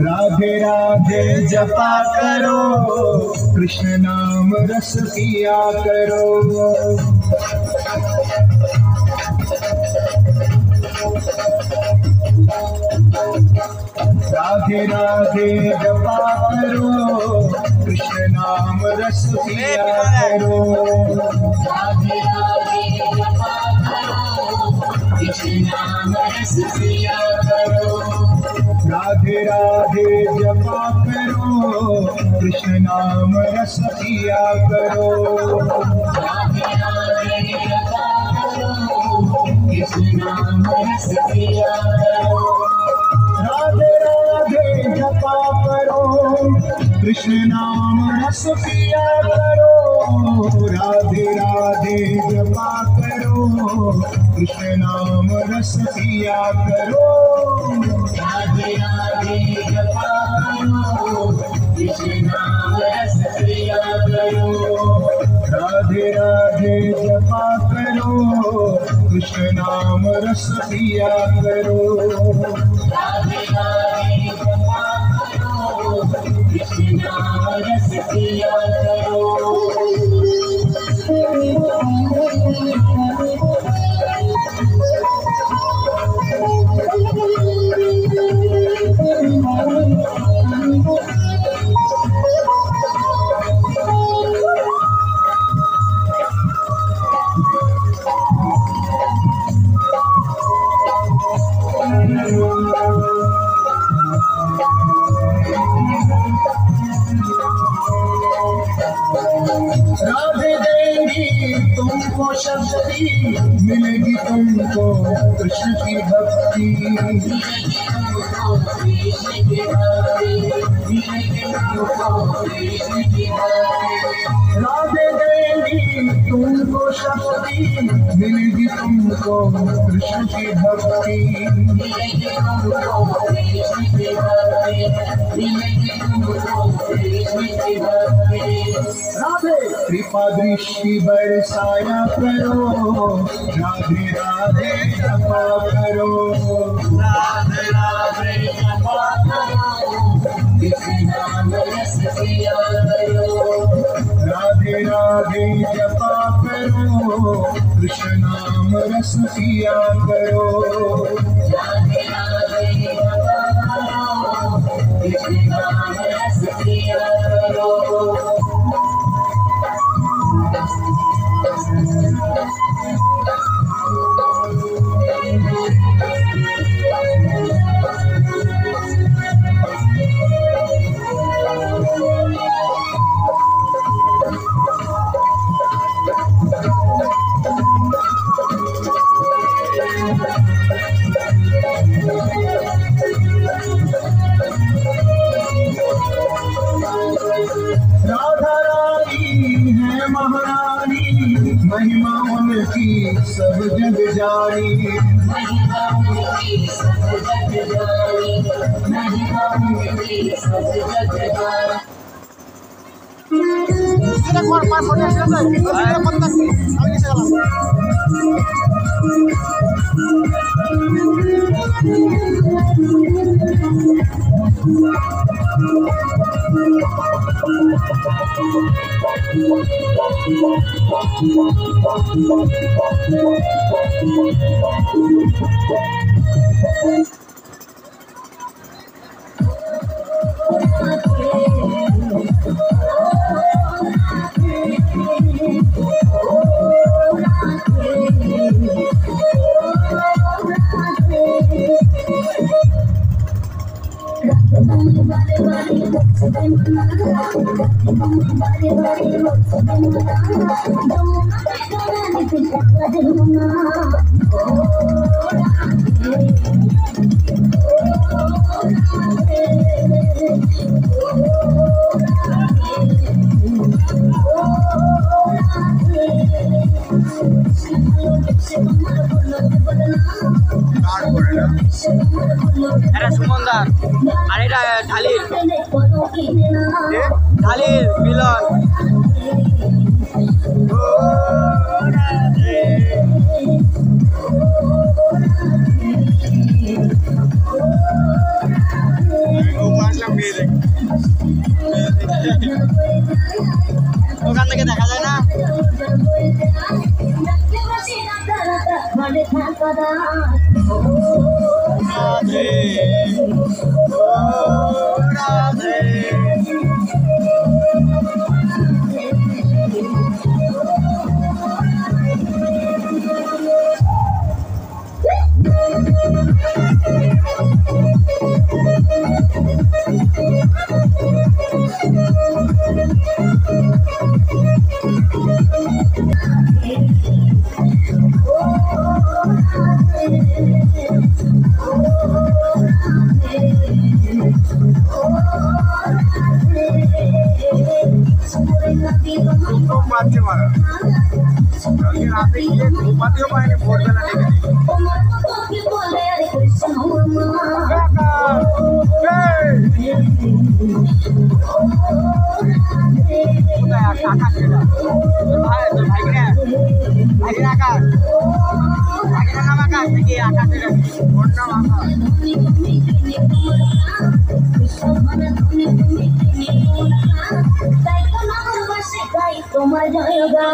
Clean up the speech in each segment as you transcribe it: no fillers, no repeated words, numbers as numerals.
राधे राधे जपा करो, कृष्ण नाम रस पिया करो। राधे राधे जपा करो कृष्ण नाम रस पिया करो राधे राधे जपा करो कृष्ण नाम रस पिया करो राधे राधे जपा करो कृष्ण नाम रस पिया करो राधे राधे जपा करो कृष्ण नाम रस पिया करो राधे राधे जपा करो कृष्ण नाम रस पिया करो राधे राधे जपा करो कृष्ण नाम रस पिया करो राधे राधे जपा करो कृष्ण नाम रस पिया करो राधे राधे जपा करो कृष्ण नाम रस पिया करो राधे राधे जपा करो कृष्ण नाम रस पिया करो राधे देंगी तुमको शक्ति मिलेगी तुमको कृष्ण की भक्ति राधे देंगी तुमको शक्ति मिलेगी तुमको कृष्ण की भक्ति राधे कृपा दृष्टि बरसाया करो राधे राधे जपा करो राधे राधे जपा करो कृष्ण नाम रस पिया करो राधे राधे जपा करो कृष्ण नाम रस पिया करो राधे राधे जपा करो कृष्ण नाम रस पिया करो राधा रानी है महारानी महिमा उनकी सब जग जानी महिमा उनकी सब जग जानी महिमा उनकी सब जग जानी এটা সুমনদার আর এটা ঢালির মিলন। ওখান থেকে দেখা যায় না। রাধে ও রাধে घुमाते मारा रात ये घुमाते हो पाएंगे भोर बेला लेके তোমার জয়গা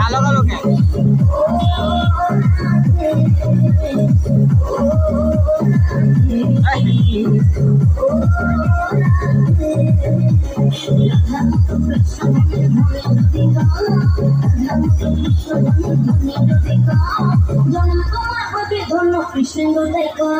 কালো কালো কেন ধন্য কৃষ্ণ দেখা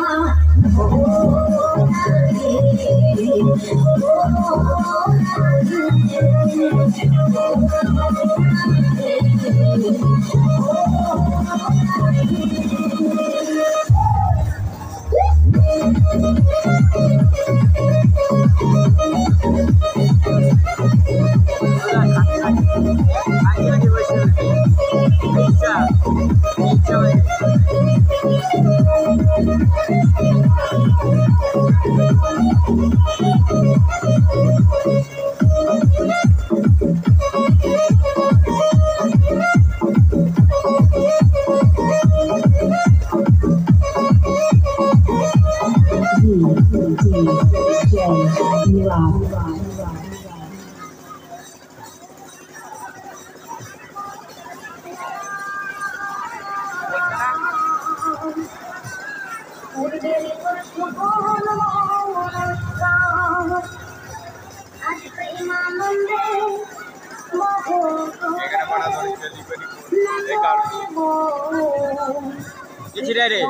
কিছু রে